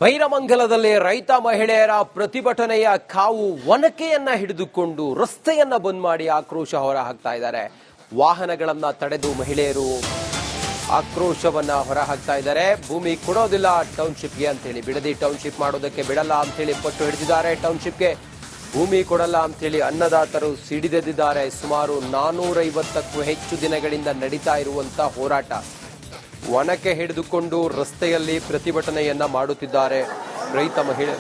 ಬೈರಮಂಗಲದಲ್ಲಿ ರೈತ ಮಹಿಳೆಯರ ಪ್ರತಿಭಟನೆಯ ಕಾವು ಒನಕೆಯನ್ನ ಹಿಡಿದುಕೊಂಡು ರಸ್ತೆಯನ್ನ ಬಂದ್ ಮಾಡಿ ಆಕ್ರೋಶ ಹೊರಹಾಕ್ತಾ ಇದ್ದಾರೆ. ವಾಹನಗಳನ್ನ ತಡೆದು ಮಹಿಳೆಯರು ಆಕ್ರೋಶವನ್ನ ಹೊರಹಾಕ್ತಾ ಇದ್ದಾರೆ. ಭೂಮಿ ಕೊಡೋದಿಲ್ಲ ಟೌನ್ಶಿಪ್ಗೆ ಅಂತ ಹೇಳಿ, ಬಿಡದಿ ಟೌನ್ಶಿಪ್ ಮಾಡೋದಕ್ಕೆ ಬಿಡಲ್ಲ ಅಂತ ಹೇಳಿ ಪಟ್ಟು ಹಿಡಿದಿದ್ದಾರೆ. ಟೌನ್ಶಿಪ್ಗೆ ಭೂಮಿ ಕೊಡಲ್ಲ ಅಂತ ಹೇಳಿ ಅನ್ನದಾತರು ಸಿಡಿದೆದ್ದಿದ್ದಾರೆ. ಸುಮಾರು 450ಕ್ಕೂ ಹೆಚ್ಚು ದಿನಗಳಿಂದ ನಡೀತಾ ಇರುವಂತಹ ಹೋರಾಟ. ಒನಕೆ ಹಿಡಿದುಕೊಂಡು ರಸ್ತೆಯಲ್ಲಿ ಪ್ರತಿಭಟನೆಯನ್ನ ಮಾಡುತ್ತಿದ್ದಾರೆ ರೈತ ಮಹಿಳೆ.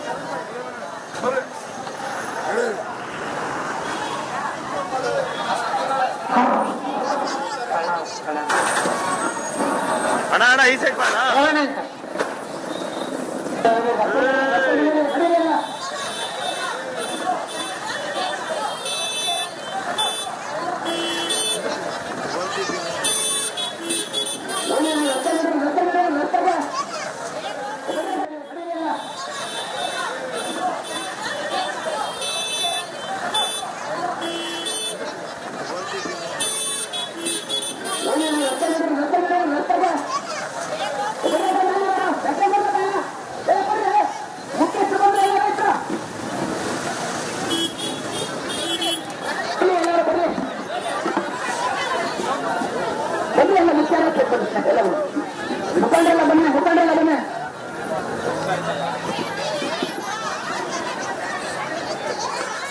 ಅಣ್ಣ ಈ ಸೈಡ್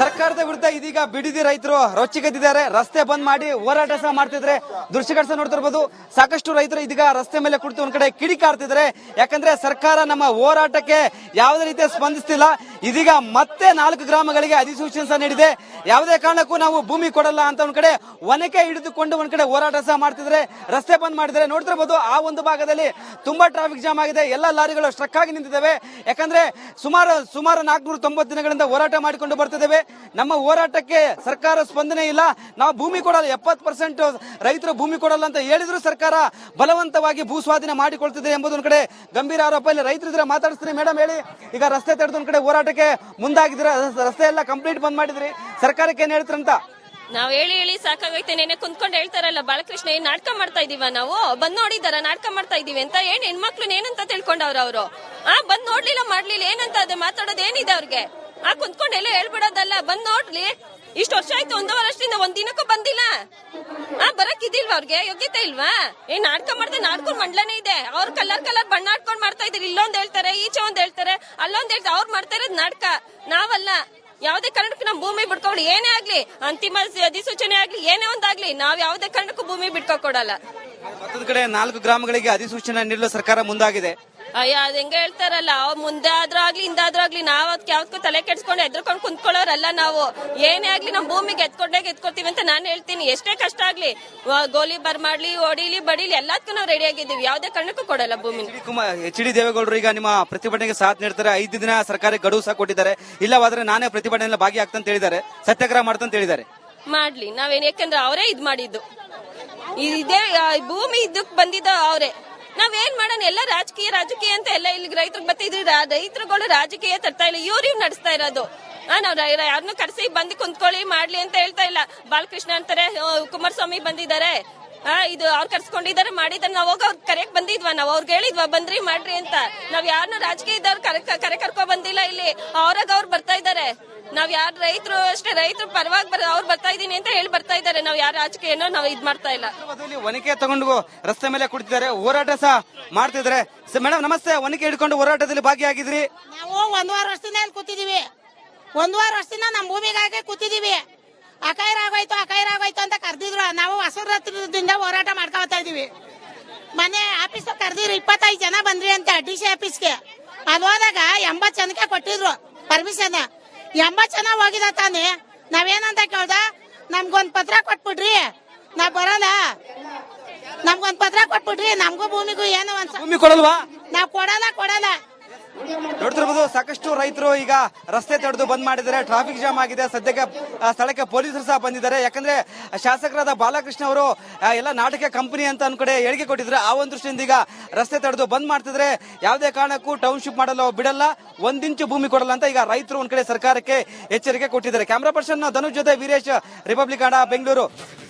ಸರ್ಕಾರದ ವಿರುದ್ಧ ಇದೀಗ ಬಿಡದಿ ರೈತರು ರೊಚ್ಚಿಗೆದ್ದಿದ್ದಾರೆ. ರಸ್ತೆ ಬಂದ್ ಮಾಡಿ ಹೋರಾಟ ಸಹ ಮಾಡ್ತಿದ್ರೆ ದೃಶ್ಯಗಳು ನೋಡ್ತಿರ್ಬೋದು. ಸಾಕಷ್ಟು ರೈತರು ಇದೀಗ ರಸ್ತೆ ಮೇಲೆ ಕುಳಿತು ಒಂದ್ ಕಡೆ ಕಿಡಿಕಾರ್ತಿದ್ದಾರೆ. ಯಾಕಂದ್ರೆ ಸರ್ಕಾರ ನಮ್ಮ ಹೋರಾಟಕ್ಕೆ ಯಾವುದೇ ರೀತಿಯ ಸ್ಪಂದಿಸ್ತಿಲ್ಲ. ಇದೀಗ ಮತ್ತೆ 4 ಗ್ರಾಮಗಳಿಗೆ ಅಧಿಸೂಚನೆ ಸಹ ನೀಡಿದೆ. ಯಾವುದೇ ಕಾರಣಕ್ಕೂ ನಾವು ಭೂಮಿ ಕೊಡಲ್ಲ ಅಂತ ಒಂದ್ ಕಡೆ ಒನಕೆ ಹಿಡಿದುಕೊಂಡು ಒಂದ್ ಕಡೆ ಹೋರಾಟ ಸಹ ಮಾಡ್ತಿದ್ರೆ, ರಸ್ತೆ ಬಂದ್ ಮಾಡಿದ್ರೆ ನೋಡ್ತಿರ್ಬೋದು. ಆ ಒಂದು ಭಾಗದಲ್ಲಿ ತುಂಬಾ ಟ್ರಾಫಿಕ್ ಜಾಮ್ ಆಗಿದೆ. ಎಲ್ಲ ಲಾರಿಗಳು ಸ್ಟ್ರಕ್ ಆಗಿ ನಿಂತಿದ್ದಾವೆ. ಯಾಕಂದ್ರೆ ಸುಮಾರು 490 ದಿನಗಳಿಂದ ಹೋರಾಟ ಮಾಡಿಕೊಂಡು ಬರ್ತಿದ್ದೇವೆ. ನಮ್ಮ ಹೋರಾಟಕ್ಕೆ ಸರ್ಕಾರ ಸ್ಪಂದನೆ ಇಲ್ಲ. ನಾವು ಭೂಮಿ ಕೊಡಲ್ಲ, 70% ರೈತರು ಭೂಮಿ ಕೊಡಲ್ಲ ಅಂತ ಹೇಳಿದ್ರು ಸರ್ಕಾರ ಬಲವಂತವಾಗಿ ಭೂ ಸ್ವಾಧೀನ ಮಾಡಿಕೊಳ್ತಿದೆ ಎಂಬುದು ಒಂದ್ ಕಡೆ ಗಂಭೀರ ಆರೋಪ. ಇಲ್ಲಿ ರೈತರಿದ್ರೆ ಮಾತಾಡಿಸ್ತೀರಿ. ಮೇಡಮ್ ಹೇಳಿ, ಈಗ ರಸ್ತೆ ತಡೆದು ಒಂದ್ ಕಡೆ ಹೋರಾಟಕ್ಕೆ ಮುಂದಾಗಿದ್ದೀರ, ರಸ್ತೆ ಎಲ್ಲ ಕಂಪ್ಲೀಟ್ ಬಂದ್ ಮಾಡಿದ್ರಿ, ಸರ್ಕಾರಕ್ಕೆ ಏನ್ ಹೇಳ್ತೀರಂತ? ನಾವ್ ಹೇಳಿ ಸಾಕಾಗೈತೆ. ನೆನೆ ಕುಂತ್ಕೊಂಡು ಹೇಳ್ತಾರಲ್ಲ ಬಾಲಕೃಷ್ಣ, ಏನ್ ನಾಟಕ ಮಾಡ್ತಾ ಇದೀವ ನಾವು? ಬಂದ್ ನೋಡಿದಾರ ನಾಟಕ ಮಾಡ್ತಾ ಇದೀವಿ ಅಂತ? ಏನ್ ಹೆಣ್ಮಕ್ಳು ಏನಂತ ತಿಳ್ಕೊಂಡವ್ರ ಅವರು? ಬಂದ್ ನೋಡ್ಲಿಲ್ಲ ಮಾಡ್ಲಿಲ್ಲ ಏನಂತ ಅದೇ ಮಾತಾಡೋದು ಏನಿದೆ ಅವ್ರಿಗೆ? ಕುಂತ್ಕೊಂಡು ಎಲ್ಲ ಹೇಳ್ಬಿಡೋದಲ್ಲ. ಬಂದ್ ನೋಡ್ಲಿ, ಇಷ್ಟು ವರ್ಷ ಆಯ್ತು, 1.5 ವರ್ಷದಿಂದ ಒಂದ್ ದಿನಕ್ಕೂ ಬಂದಿಲ್ಲ. ಬರಕ್ ಇದಿಲ್ವಾ ಅವ್ರಿಗೆ? ಯೋಗ್ಯತೆ ಇಲ್ವಾ? ಏನ್ ನಾಟಕ ಮಾಡ್ದೆ? ನಾಟಕ ಮಂಡ್ಲನೇ ಇದೆ. ಅವ್ರು ಕಲರ್ ಬಣ್ಣ ಆಡ್ಕೊಂಡ್ ಮಾಡ್ತಾ ಇದ್ರಿ. ಇಲ್ಲೊಂದ್ ಹೇಳ್ತಾರೆ, ಈಚೆ ಒಂದ್ ಹೇಳ್ತಾರೆ, ಅಲ್ಲೊಂದ್ ಹೇಳ್ತಾರೆ. ಅವ್ರು ಮಾಡ್ತಾ ಇರೋದ್ ನಾಟಕ, ನಾವಲ್ಲ. ಯಾವುದೇ ಕಾರಣಕ್ಕೂ ನಮ್ ಭೂಮಿ ಬಿಟ್ಕೊಂಡು ಏನೇ ಆಗ್ಲಿ, ಅಂತಿಮ ಅಧಿಸೂಚನೆ ಆಗ್ಲಿ, ಏನೇ ಒಂದಾಗ್ಲಿ, ನಾವ್ ಯಾವುದೇ ಕಾರಣಕ್ಕೂ ಭೂಮಿ ಬಿಟ್ಕೊಡಲ್ಲ. ಮತ್ತೊಂದು ಕಡೆ 4 ಗ್ರಾಮಗಳಿಗೆ ಅಧಿಸೂಚನೆ ನೀಡಲು ಸರ್ಕಾರ ಮುಂದಾಗಿದೆ. ಅಯ್ಯ, ಅದ್ ಹೆಂಗ ಹೇಳ್ತಾರಲ್ಲ, ಮುಂದೆ ಆದ್ರೂ ಆಗ್ಲಿ ಹಿಂದಾದ್ರೂ ಆಗ್ಲಿ, ನಾವ್ ಅದಕ್ಕೆ ಯಾವ್ದಕ್ಕೂ ತಲೆ ಕೆಡ್ಸ್ಕೊಂಡು ಎದ್ರಕೊಂಡು ಕುಂತ್ಕೊಳ್ಳೋರಲ್ಲ ನಾವು. ಏನೇ ಆಗ್ಲಿ ನಮ್ ಭೂಮಿಗೆ ಎತ್ಕೊಡ್ತೀವಿ ಅಂತ ನಾನು ಹೇಳ್ತೀನಿ. ಎಷ್ಟೇ ಕಷ್ಟ ಆಗ್ಲಿ, ಗೋಲಿ ಬರ್ಮಾಡ್ಲಿ, ಹೊಡಿಲಿ, ಬಡಿಲಿ, ಎಲ್ಲದಕ್ಕೂ ನಾವು ರೆಡಿ ಆಗಿದ್ದೀವಿ. ಯಾವ್ದೇ ಕಾರಣಕ್ಕೂ ಕೊಡಲ್ಲ ಭೂಮಿ. ಎಚ್ ಡಿ ದೇವೇಗೌಡರು ಈಗ ನಿಮ್ಮ ಪ್ರತಿಭಟನೆಗೆ ಸಾಥ್ ನೀಡ್ತಾರೆ. 5 ದಿನ ಸರ್ಕಾರಕ್ಕೆ ಗಡುವು ಸಹ ಕೊಟ್ಟಿದ್ದಾರೆ. ಇಲ್ಲವಾದ್ರೆ ನಾನೇ ಪ್ರತಿಭಟನೆಯಲ್ಲಿ ಭಾಗಿಯಾಗ್ತಂತ ಹೇಳಿದ್ದಾರೆ, ಸತ್ಯಾಗ್ರಹ ಮಾಡ್ತಂತ ಹೇಳಿದ್ದಾರೆ. ಮಾಡ್ಲಿ, ನಾವೇನ್, ಯಾಕಂದ್ರೆ ಅವರೇ ಇದ್ ಮಾಡಿದ್ದು. ಇದೇ ಭೂಮಿ ಇದಕ್ ಬಂದಿದ್ದ ಅವರೇ. ನಾವೇನ್ ಮಾಡೋಣ? ಎಲ್ಲ ರಾಜಕೀಯ ಅಂತ ಎಲ್ಲ ಇಲ್ಲಿ ರೈತರಿಗೆ ಬರ್ತಿದ್ರಿ. ರೈತರುಗಳು ರಾಜಕೀಯ ತರ್ತಾ ಇಲ್ಲ, ಇವ್ರು ನಡೆಸ್ತಾ ಇರೋದು. ನಾವ್ ಯಾರನ್ನು ಕರೆಸಿ ಬಂದು ಕುಂತ್ಕೊಳ್ಳಿ ಮಾಡ್ಲಿ ಅಂತ ಹೇಳ್ತಾ ಇಲ್ಲ. ಬಾಲಕೃಷ್ಣ ಅಂತಾರೆ, ಕುಮಾರಸ್ವಾಮಿ ಬಂದಿದ್ದಾರೆ, ಇದು ಅವ್ರು ಕರ್ಸ್ಕೊಂಡಿದ್ದಾರೆ, ಮಾಡಿದಾರೆ. ನಾವ್ ಹೋಗಿ ಅವ್ರ ಕರೆಯಕ್ ಬಂದಿದ್ವಾ? ನಾವ್ ಅವ್ರಿಗೆ ಹೇಳಿದ್ವಾ ಬಂದ್ರಿ ಮಾಡ್ರಿ ಅಂತ? ನಾವ್ ಯಾರನ್ನು ರಾಜಕೀಯದವ್ರು ಕರೆ ಕರ್ಕೊ ಬಂದಿಲ್ಲ. ಇಲ್ಲಿ ಅವ್ರಾಗ ಅವ್ರು ಬರ್ತಾ ಇದಾರೆ. ನಾವ್ ಯಾರು ರೈತರು ಅಷ್ಟೇ, ರೈತರು ಪರವಾಗಿ ಅವ್ರು ಬರ್ತಾ ಇದೀನಿ ಅಂತ ಹೇಳಿ ಬರ್ತಾ ಇದಾರೆ. ನಾವ್ ಯಾರ ರಾಜಕೀಯನೋ ನಾವ್ ಇದ್ ಮಾಡ್ತಾ ಇಲ್ಲ. ಒನಕೆ ತಗೊಂಡು ರಸ್ತೆ ಮೇಲೆ ಕುಳಿತಿದ್ದಾರೆ, ಹೋರಾಟ ಸಹ ಮಾಡ್ತಿದ್ದಾರೆ. ಮೇಡಮ್ ನಮಸ್ತೆ. ಒನಕೆ ಹಿಡ್ಕೊಂಡು ಹೋರಾಟದಲ್ಲಿ ಭಾಗಿಯಾಗಿದ್ರಿ? ನಾವು 1.5 ವರ್ಷದಿಂದ ಇಲ್ಲಿ ಕೂತಿದೀವಿ. 1.5 ವರ್ಷದಿಂದ ನಮ್ ಭೂಮಿಗಾಗಿ ಕೂತಿದೀವಿ. ಅಕೈರಾಗೋಯ್ತು ಅಂತ ಕರ್ದಿದ್ರು. ನಾವು ಹಸುರದಿಂದ ಹೋರಾಟ ಮಾಡ್ಕೊಳ್ತಾ ಇದೀವಿ. ಮನೆ ಆಫೀಸ್ ಕರ್ದಿದ್ರು, 25 ಜನ ಬಂದ್ರಿ ಅಂತ DC ಆಫೀಸ್ಗೆ. ಅದು ಹೋದಾಗ 80 ಜನಕ್ಕೆ ಕೊಟ್ಟಿದ್ರು ಪರ್ಮಿಷನ್. 80 ಜನ ಹೋಗಿದ ತಾನೆ. ನಾವೇನಂತ ಕೇಳ್ದ, ನಮ್ಗೊಂದ್ ಪತ್ರ ಕೊಟ್ಬಿಡ್ರಿ, ನಾವ್ ಬರೋಣ. ನಮ್ಗೊಂದ್ ಪತ್ರ ಕೊಟ್ಬಿಡ್ರಿ, ನಮ್ಗೂ ಭೂಮಿಗೂ ಏನೋ ಭೂಮಿ ಕೊಡಲ್ವಾ? ನಾವ್ ಕೊಡಲ್ಲ. ನೋಡ್ತಿರ್ಬೋದು, ಸಾಕಷ್ಟು ರೈತರು ಈಗ ರಸ್ತೆ ತಡೆದು ಬಂದ್ ಮಾಡಿದ್ದಾರೆ. ಟ್ರಾಫಿಕ್ ಜಾಮ್ ಆಗಿದೆ. ಸದ್ಯಕ್ಕೆ ಸ್ಥಳಕ್ಕೆ ಪೊಲೀಸರು ಸಹ ಬಂದಿದ್ದಾರೆ. ಯಾಕಂದ್ರೆ ಶಾಸಕರಾದ ಬಾಲಕೃಷ್ಣ ಅವರು ಎಲ್ಲ ನಾಟಕ ಕಂಪನಿ ಅಂತ ಒಂದ್ ಕಡೆ ಹೇಳಿಕೆ ಕೊಟ್ಟಿದ್ರೆ, ಆ ಒಂದು ದೃಷ್ಟಿಯಿಂದ ಈಗ ರಸ್ತೆ ತಡೆದು ಬಂದ್ ಮಾಡ್ತಿದ್ರೆ. ಯಾವುದೇ ಕಾರಣಕ್ಕೂ ಟೌನ್ಶಿಪ್ ಮಾಡಲು ಬಿಡಲ್ಲ, 1 ಇಂಚು ಭೂಮಿ ಕೊಡಲ್ಲ ಅಂತ ಈಗ ರೈತರು ಒಂದ್ ಕಡೆ ಸರ್ಕಾರಕ್ಕೆ ಎಚ್ಚರಿಕೆ ಕೊಟ್ಟಿದ್ದಾರೆ. ಕ್ಯಾಮರಾ ಪರ್ಸನ್ ಧನುಷ್ ಜೊತೆ ವೀರೇಶ್, ರಿಪಬ್ಲಿಕ್ ಕನ್ನಡ, ಬೆಂಗಳೂರು.